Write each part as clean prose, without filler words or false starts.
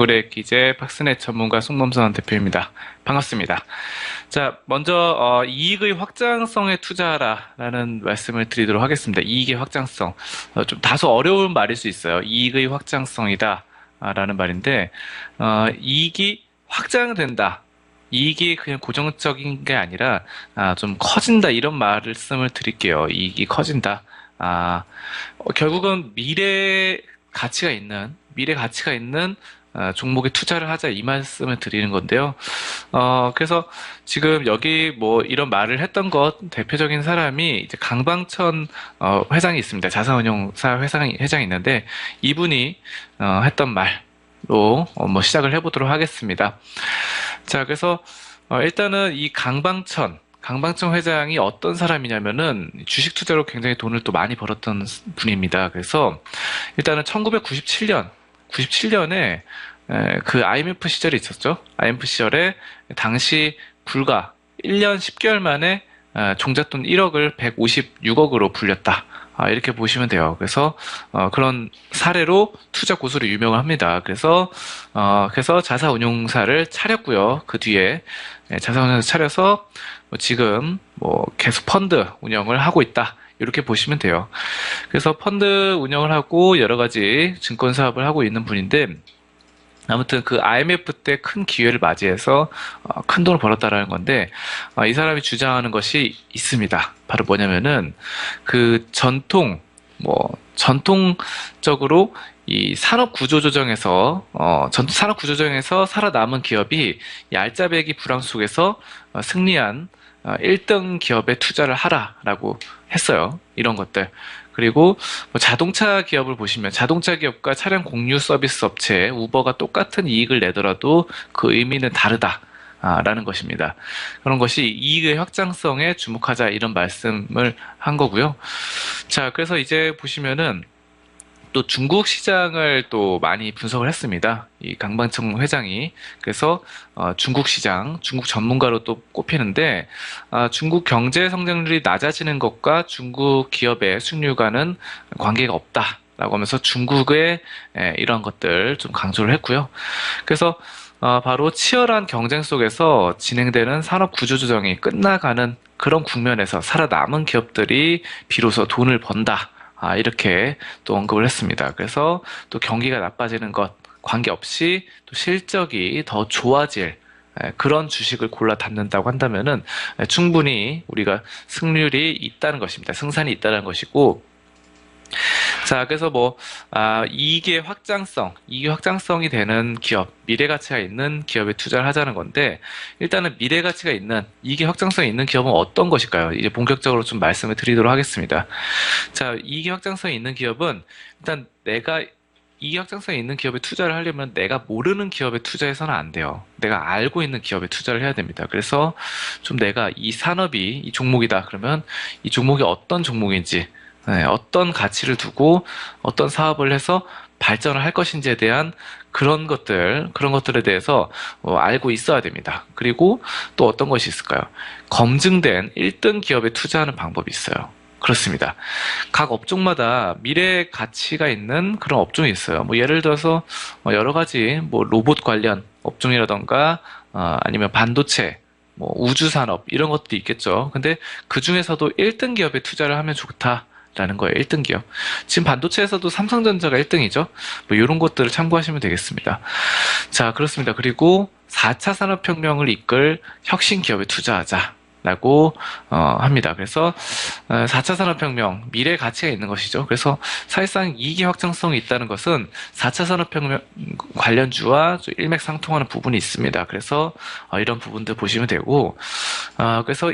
개구리 기재 박스넷 전문가 송범선 대표입니다. 반갑습니다. 자, 먼저 이익의 확장성에 투자하라라는 말씀을 드리도록 하겠습니다. 이익의 확장성. 좀 다소 어려운 말일 수 있어요. 이익의 확장성이다 라는 말인데 이익이 확장된다. 이익이 그냥 고정적인 게 아니라 좀 커진다 이런 말씀을 드릴게요. 이익이 커진다. 결국은 미래 가치가 있는 종목에 투자를 하자 이 말씀을 드리는 건데요. 그래서 지금 여기 뭐 이런 말을 했던 것 대표적인 사람이 이제 강방천 회장이 있습니다. 자산운용사 회장이 있는데 이분이 했던 말로 뭐 시작을 해보도록 하겠습니다. 자, 그래서 일단은 이 강방천 회장이 어떤 사람이냐면은 주식 투자로 굉장히 돈을 또 많이 벌었던 분입니다. 그래서 일단은 1997년에 그 IMF 시절이 있었죠. IMF 시절에 당시 불과 1년 10개월 만에 종잣돈 1억을 156억으로 불렸다. 이렇게 보시면 돼요. 그래서 그런 사례로 투자 고수로 유명을 합니다. 그래서 자사운용사를 차렸고요. 그 뒤에 자사운용사 차려서 지금 계속 펀드 운영을 하고 있다. 이렇게 보시면 돼요. 그래서 펀드 운영을 하고 여러 가지 증권 사업을 하고 있는 분인데 아무튼 그 IMF 때 큰 기회를 맞이해서 큰 돈을 벌었다라는 건데 이 사람이 주장하는 것이 있습니다. 바로 뭐냐면은 그 전통적으로 이 산업 구조 조정에서 살아남은 기업이 이 알짜배기 불황 속에서 승리한 1등 기업에 투자를 하라라고 했어요. 이런 것들. 그리고 자동차 기업을 보시면 자동차 기업과 차량 공유 서비스 업체 우버가 똑같은 이익을 내더라도 그 의미는 다르다. 라는 것입니다. 그런 것이 이익의 확장성에 주목하자 이런 말씀을 한 거고요. 자, 그래서 이제 보시면은 또 중국 시장을 또 많이 분석을 했습니다. 이 강방청 회장이. 그래서 중국 시장, 중국 전문가로 또 꼽히는데 중국 경제 성장률이 낮아지는 것과 중국 기업의 수익률과는 관계가 없다라고 하면서 중국의 이런 것들 좀 강조를 했고요. 그래서 바로 치열한 경쟁 속에서 진행되는 산업 구조 조정이 끝나가는 그런 국면에서 살아남은 기업들이 비로소 돈을 번다. 이렇게 또 언급을 했습니다. 그래서 또 경기가 나빠지는 것 관계없이 또 실적이 더 좋아질 그런 주식을 골라 담는다고 한다면은 충분히 우리가 승률이 있다는 것입니다. 승산이 있다는 것이고, 자, 그래서 이익의 확장성이 되는 기업, 미래 가치가 있는 기업에 투자를 하자는 건데, 일단은 미래 가치가 있는, 이익의 확장성이 있는 기업은 어떤 것일까요? 이제 본격적으로 좀 말씀을 드리도록 하겠습니다. 자, 이익의 확장성이 있는 기업은, 일단 내가 이익의 확장성이 있는 기업에 투자를 하려면 내가 모르는 기업에 투자해서는 안 돼요. 내가 알고 있는 기업에 투자를 해야 됩니다. 그래서 좀 내가 이 산업이 이 종목이다. 그러면 이 종목이 어떤 종목인지, 어떤 가치를 두고 어떤 사업을 해서 발전을 할 것인지에 대한 그런 것들에 대해서 알고 있어야 됩니다. 그리고 또 어떤 것이 있을까요? 검증된 1등 기업에 투자하는 방법이 있어요. 그렇습니다. 각 업종마다 미래 가치가 있는 그런 업종이 있어요. 예를 들어서 여러 가지 로봇 관련 업종이라던가 아니면 반도체 우주산업 이런 것도 있겠죠. 근데 그 중에서도 1등 기업에 투자를 하면 좋다. 라는 거예요. 1등 기업. 지금 반도체에서도 삼성전자가 1등이죠. 이런 것들을 참고하시면 되겠습니다. 자, 그렇습니다. 그리고 4차 산업혁명을 이끌 혁신 기업에 투자하자라고 합니다. 그래서 4차 산업혁명, 미래 가치가 있는 것이죠. 그래서 사실상 이익의 확장성이 있다는 것은 4차 산업혁명 관련주와 좀 일맥상통하는 부분이 있습니다. 그래서 이런 부분들 보시면 되고, 그래서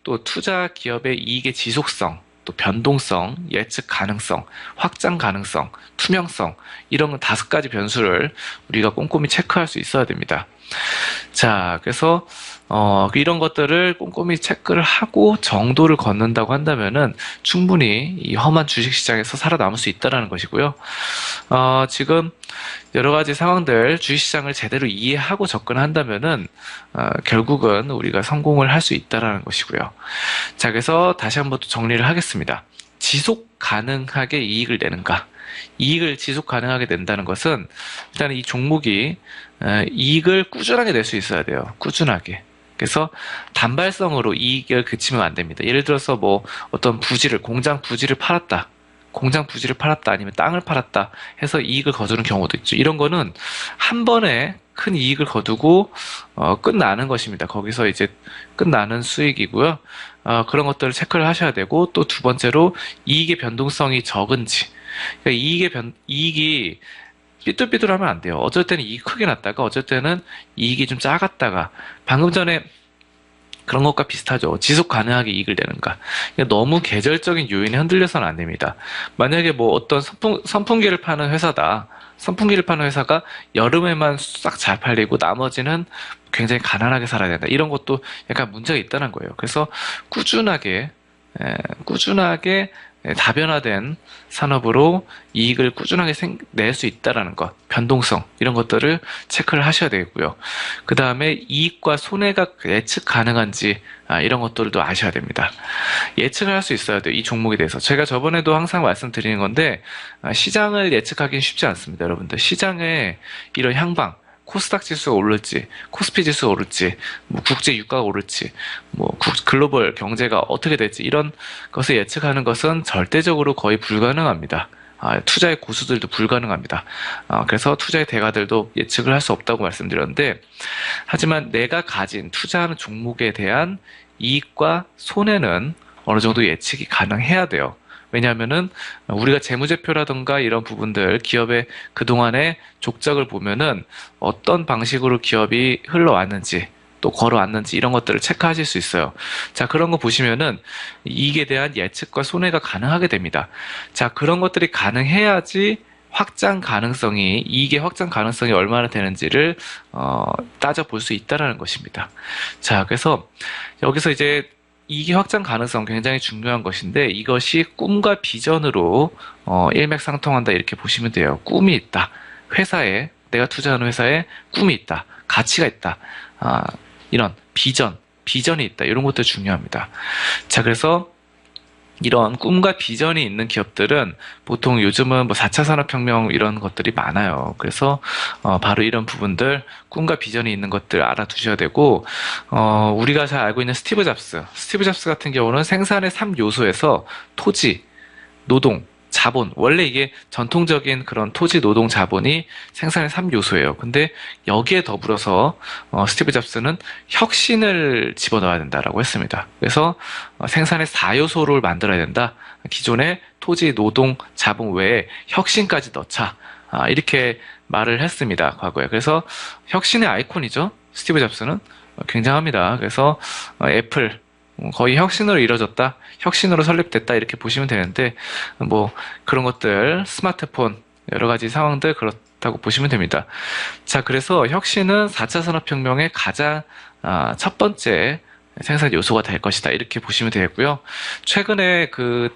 또 투자 기업의 이익의 지속성, 또 변동성, 예측 가능성, 확장 가능성, 투명성 이런 5가지 변수를 우리가 꼼꼼히 체크할 수 있어야 됩니다. 자, 그래서 이런 것들을 꼼꼼히 체크를 하고 정도를 걷는다고 한다면은 충분히 이 험한 주식시장에서 살아남을 수 있다는 것이고요. 지금 여러 가지 상황들 주식시장을 제대로 이해하고 접근한다면은 결국은 우리가 성공을 할 수 있다는 것이고요. 자, 그래서 다시 한번 또 정리를 하겠습니다. 지속 가능하게 이익을 내는가? 이익을 지속 가능하게 낸다는 것은 일단 이 종목이 이익을 꾸준하게 낼 수 있어야 돼요. 꾸준하게. 그래서 단발성으로 이익을 그치면 안 됩니다. 예를 들어서 뭐 어떤 공장 부지를 팔았다. 공장 부지를 팔았다 아니면 땅을 팔았다 해서 이익을 거두는 경우도 있죠. 이런 거는 한 번에 큰 이익을 거두고 끝나는 것입니다. 거기서 이제 끝나는 수익이고요. 그런 것들을 체크를 하셔야 되고 또 두 번째로 이익의 변동성이 적은지. 그러니까 이익이 삐뚤삐뚤하면 안 돼요. 어쩔 때는 이익이 크게 났다가 어쩔 때는 이익이 좀 작았다가 방금 전에 그런 것과 비슷하죠. 지속 가능하게 이익을 내는가. 그러니까 너무 계절적인 요인에 흔들려서는 안 됩니다. 만약에 뭐 어떤 선풍기를 파는 회사다. 선풍기를 파는 회사가 여름에만 싹 잘 팔리고 나머지는 굉장히 가난하게 살아야 된다. 이런 것도 약간 문제가 있다는 거예요. 그래서 꾸준하게 다변화된 산업으로 이익을 꾸준하게 낼 수 있다라는 것, 변동성 이런 것들을 체크를 하셔야 되고요. 그 다음에 이익과 손해가 예측 가능한지 이런 것들도 아셔야 됩니다. 예측을 할 수 있어야 돼요. 이 종목에 대해서. 제가 저번에도 항상 말씀드리는 건데 시장을 예측하기는 쉽지 않습니다. 여러분들 시장의 이런 향방 코스닥 지수가 오를지, 코스피 지수가 오를지, 뭐 국제 유가가 오를지, 뭐 글로벌 경제가 어떻게 될지 이런 것을 예측하는 것은 절대적으로 거의 불가능합니다. 투자의 고수들도 불가능합니다. 그래서 투자의 대가들도 예측을 할 수 없다고 말씀드렸는데, 하지만 내가 가진 투자하는 종목에 대한 이익과 손해는 어느 정도 예측이 가능해야 돼요. 왜냐하면은 우리가 재무제표라든가 이런 부분들 기업의 그동안의 족적을 보면은 어떤 방식으로 기업이 흘러왔는지 또 걸어왔는지 이런 것들을 체크하실 수 있어요. 자, 그런 거 보시면은 이익에 대한 예측과 손해가 가능하게 됩니다. 자, 그런 것들이 가능해야지 이익의 확장 가능성이 얼마나 되는지를 따져볼 수 있다라는 것입니다. 자, 그래서 여기서 이제 이익의 확장 가능성 굉장히 중요한 것인데 이것이 꿈과 비전으로 일맥상통한다 이렇게 보시면 돼요. 꿈이 있다. 내가 투자하는 회사에 꿈이 있다. 가치가 있다. 이런 비전이 있다. 이런 것도 중요합니다. 자, 그래서 이런 꿈과 비전이 있는 기업들은 보통 요즘은 뭐 4차 산업혁명 이런 것들이 많아요. 그래서 바로 이런 부분들 꿈과 비전이 있는 것들 알아두셔야 되고 우리가 잘 알고 있는 스티브 잡스 같은 경우는 생산의 3요소에서 토지, 노동, 자본, 원래 이게 전통적인 그런 토지, 노동, 자본이 생산의 3요소예요. 근데 여기에 더불어서 스티브 잡스는 혁신을 집어넣어야 된다라고 했습니다. 그래서 생산의 4요소를 만들어야 된다. 기존의 토지, 노동, 자본 외에 혁신까지 넣자. 이렇게 말을 했습니다. 과거에. 그래서 혁신의 아이콘이죠. 스티브 잡스는 굉장합니다. 그래서 애플 거의 혁신으로 이루어졌다, 혁신으로 설립됐다 이렇게 보시면 되는데 뭐 그런 것들 스마트폰 여러 가지 상황들 그렇다고 보시면 됩니다. 자, 그래서 혁신은 4차 산업혁명의 가장 첫 번째 생산 요소가 될 것이다 이렇게 보시면 되겠고요. 최근에 그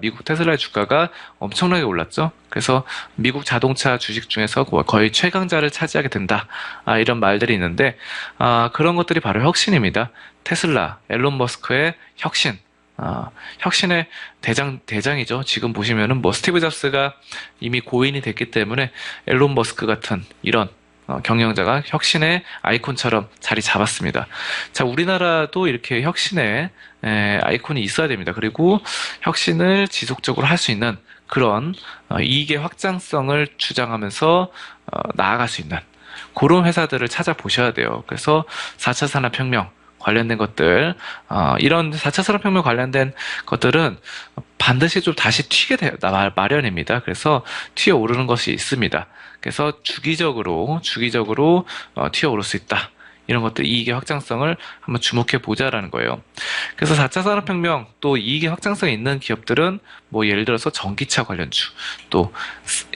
미국 테슬라의 주가가 엄청나게 올랐죠. 그래서 미국 자동차 주식 중에서 거의 최강자를 차지하게 된다. 이런 말들이 있는데 그런 것들이 바로 혁신입니다. 테슬라, 앨런 머스크의 혁신. 혁신의 대장이죠. 지금 보시면은 뭐 스티브 잡스가 이미 고인이 됐기 때문에 앨런 머스크 같은 이런 경영자가 혁신의 아이콘처럼 자리 잡았습니다. 자, 우리나라도 이렇게 혁신의 아이콘이 있어야 됩니다. 그리고 혁신을 지속적으로 할 수 있는 그런 이익의 확장성을 주장하면서 나아갈 수 있는 그런 회사들을 찾아보셔야 돼요. 그래서 4차 산업혁명 관련된 것들, 이런 4차 산업혁명 관련된 것들은 반드시 좀 다시 튀게 마련입니다. 그래서 튀어 오르는 것이 있습니다. 그래서 주기적으로 튀어 오를 수 있다. 이런 것들 이익의 확장성을 한번 주목해 보자라는 거예요. 그래서 4차 산업혁명 또 이익의 확장성이 있는 기업들은 뭐 예를 들어서 전기차 관련주, 또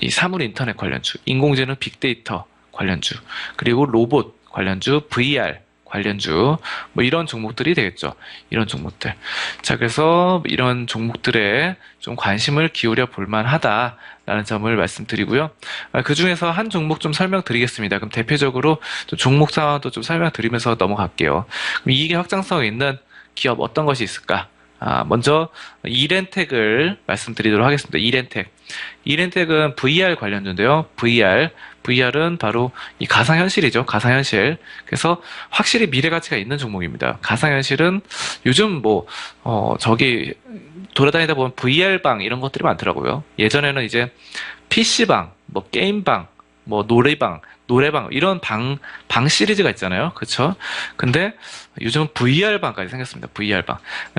이 사물 인터넷 관련주, 인공지능 빅데이터 관련주, 그리고 로봇 관련주, VR 관련주, 뭐 이런 종목들이 되겠죠. 이런 종목들. 자, 그래서 이런 종목들에 좀 관심을 기울여 볼 만하다라는 점을 말씀드리고요. 그 중에서 한 종목 좀 설명드리겠습니다. 그럼 대표적으로 좀 종목 상황도 좀 설명드리면서 넘어갈게요. 그럼 이익의 확장성 있는 기업 어떤 것이 있을까? 먼저 이렌텍을 말씀드리도록 하겠습니다. 이렌텍. 이렌텍은 VR 관련주인데요. VR은 바로 이 가상현실이죠. 가상현실. 그래서 확실히 미래 가치가 있는 종목입니다. 가상현실은 요즘 저기 돌아다니다 보면 VR방 이런 것들이 많더라고요. 예전에는 이제 PC방, 게임방, 노래방 이런 방 시리즈가 있잖아요. 그쵸? 근데 요즘은 VR방까지 생겼습니다.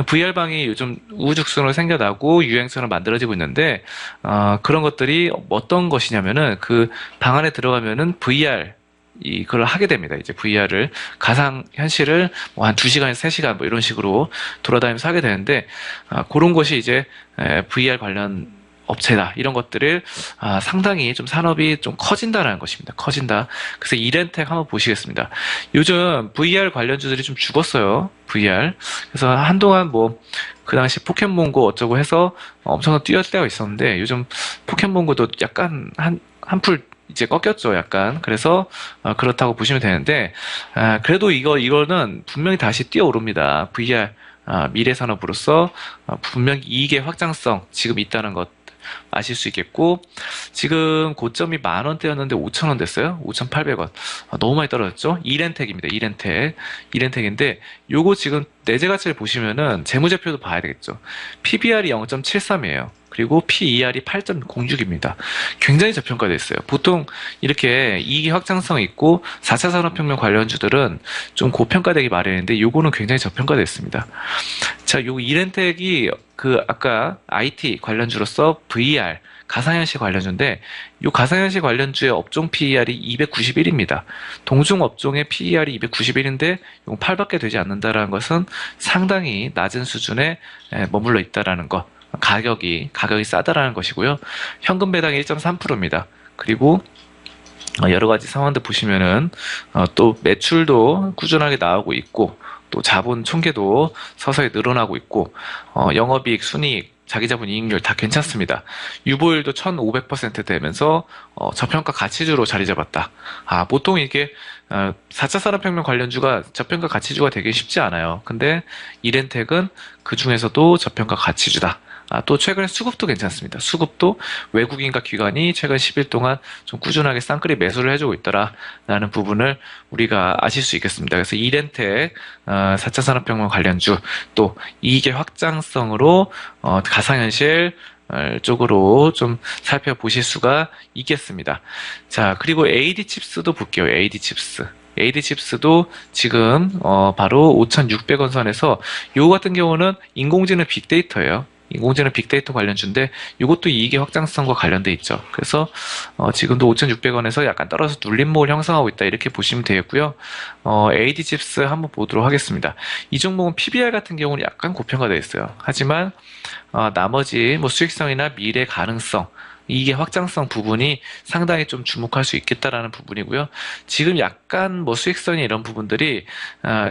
VR방이 요즘 우후죽순으로 생겨나고 유행처럼 만들어지고 있는데 그런 것들이 어떤 것이냐면은 그 방 안에 들어가면은 그걸 하게 됩니다. 이제 VR을, 가상현실을 한 2시간에서 3시간 이런 식으로 돌아다니면서 하게 되는데, 그런 것이 이제 VR 관련 업체다. 이런 것들을 상당히 좀 산업이 좀 커진다라는 것입니다. 커진다. 그래서 이렌텍 한번 보시겠습니다. 요즘 VR 관련주들이 좀 죽었어요. VR. 그래서 한동안 그 당시 포켓몬고 어쩌고 해서 엄청나게 뛰어들 때가 있었는데 요즘 포켓몬고도 약간 한풀 이제 꺾였죠, 약간. 그래서 그렇다고 보시면 되는데 그래도 이거는 분명히 다시 뛰어오릅니다. VR 미래 산업으로서 분명히 이익의 확장성 지금 있다는 것 아실 수 있겠고, 지금 고점이 10,000원대였는데 5,000원 됐어요. 5,800원. 너무 많이 떨어졌죠. 이렌텍입니다. 이렌텍인데 요거 지금 내재 가치를 보시면은 재무제표도 봐야 되겠죠. PBR이 0.73이에요. 그리고 PER이 8.06입니다. 굉장히 저평가되어 있어요. 보통 이렇게 이익이 확장성 있고 4차 산업혁명 관련주들은 좀 고평가되기 마련인데 요거는 굉장히 저평가되어 있습니다. 자, 요 이렌텍이 아까 IT 관련주로서 VR, 가상현실 관련주인데 요 가상현실 관련주의 업종 PER이 291입니다. 동종 업종의 PER이 291인데 이건 8밖에 되지 않는다라는 것은 상당히 낮은 수준에 머물러 있다라는 것. 가격이 싸다라는 것이고요. 현금 배당이 1.3%입니다. 그리고 여러 가지 상황들 보시면은 또 매출도 꾸준하게 나오고 있고 또 자본 총계도 서서히 늘어나고 있고 영업이익, 순이익, 자기자본 이익률 다 괜찮습니다. 유보율도 1,500% 되면서 저평가 가치주로 자리 잡았다. 보통 이게 4차 산업혁명 관련주가 저평가 가치주가 되기 쉽지 않아요. 근데 이렌텍은 그 중에서도 저평가 가치주다. 또 최근에 수급도 괜찮습니다. 수급도 외국인과 기관이 최근 10일 동안 좀 꾸준하게 쌍끌이 매수를 해주고 있더라라는 부분을 우리가 아실 수 있겠습니다. 그래서 이렌텍 4차 산업혁명 관련주 또 이익의 확장성으로 가상현실 쪽으로 좀 살펴보실 수가 있겠습니다. 자, 그리고 AD칩스도 볼게요. AD칩스도 지금 바로 5,600원 선에서 요거 같은 경우는 인공지능 빅데이터예요. 인공지능 빅데이터 관련주인데 이것도 이익의 확장성과 관련돼 있죠. 그래서 지금도 5,600원에서 약간 떨어져서 눌림목을 형성하고 있다 이렇게 보시면 되겠고요. AD칩스 한번 보도록 하겠습니다. 이 종목은 PBR 같은 경우는 약간 고평가되어 있어요. 하지만 나머지 수익성이나 미래 가능성 이익의 확장성 부분이 상당히 좀 주목할 수 있겠다라는 부분이고요. 지금 약간 수익성이 이런 부분들이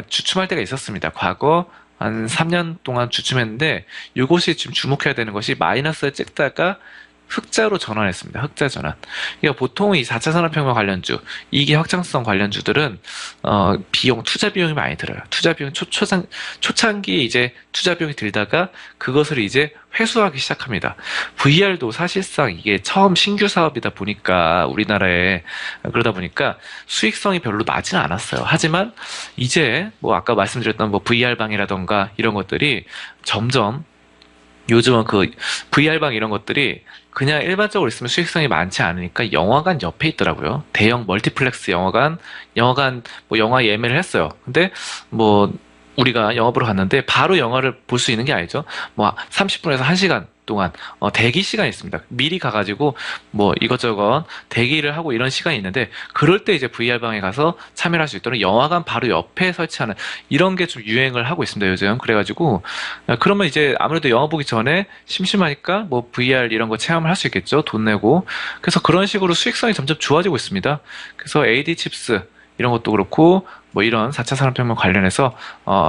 주춤할 때가 있었습니다. 과거 한 3년 동안 주춤했는데 이것이 지금 주목해야 되는 것이 마이너스에 찍다가 흑자로 전환했습니다. 흑자 전환. 그러니까 보통 이 4차 산업혁명 관련주, 이익의 확장성 관련주들은 투자 비용이 많이 들어요. 투자 비용 초창기에 이제 투자 비용이 들다가 그것을 이제 회수하기 시작합니다. VR도 사실상 이게 처음 신규 사업이다 보니까 우리나라에 그러다 보니까 수익성이 별로 나지는 않았어요. 하지만 이제 아까 말씀드렸던 VR방이라던가 이런 것들이 점점 요즘은 VR방 이런 것들이 그냥 일반적으로 있으면 수익성이 많지 않으니까 영화관 옆에 있더라고요. 대형 멀티플렉스 영화 예매를 했어요. 근데 우리가 영화 보러 갔는데 바로 영화를 볼 수 있는 게 아니죠. 30분에서 1시간 동안 대기 시간이 있습니다. 미리 가가지고 이것저것 대기를 하고 이런 시간이 있는데 그럴 때 이제 VR방에 가서 참여할 수 있도록 영화관 바로 옆에 설치하는 이런 게 좀 유행을 하고 있습니다. 요즘. 그래가지고 그러면 이제 아무래도 영화 보기 전에 심심하니까 VR 이런 거 체험을 할 수 있겠죠. 돈 내고. 그래서 그런 식으로 수익성이 점점 좋아지고 있습니다. 그래서 AD칩스 이런 것도 그렇고 이런 4차 산업혁명 관련해서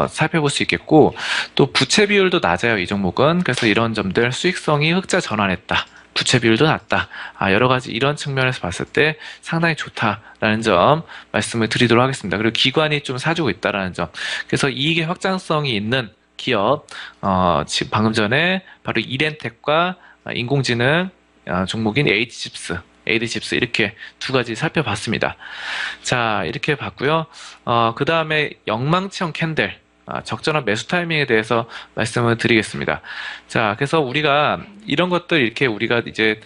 살펴볼 수 있겠고 또 부채 비율도 낮아요. 이 종목은. 그래서 이런 점들 수익성이 흑자 전환했다. 부채 비율도 낮다. 여러 가지 이런 측면에서 봤을 때 상당히 좋다라는 점 말씀을 드리도록 하겠습니다. 그리고 기관이 좀 사주고 있다라는 점. 그래서 이익의 확장성이 있는 기업, 지금 방금 전에 바로 이렌텍과 인공지능 종목인 에이드칩스 이렇게 두 가지 살펴봤습니다. 자, 이렇게 봤고요. 그 다음에 영망치형 캔들, 적절한 매수 타이밍에 대해서 말씀을 드리겠습니다. 자, 그래서 우리가 이런 것들 이렇게 우리가 이제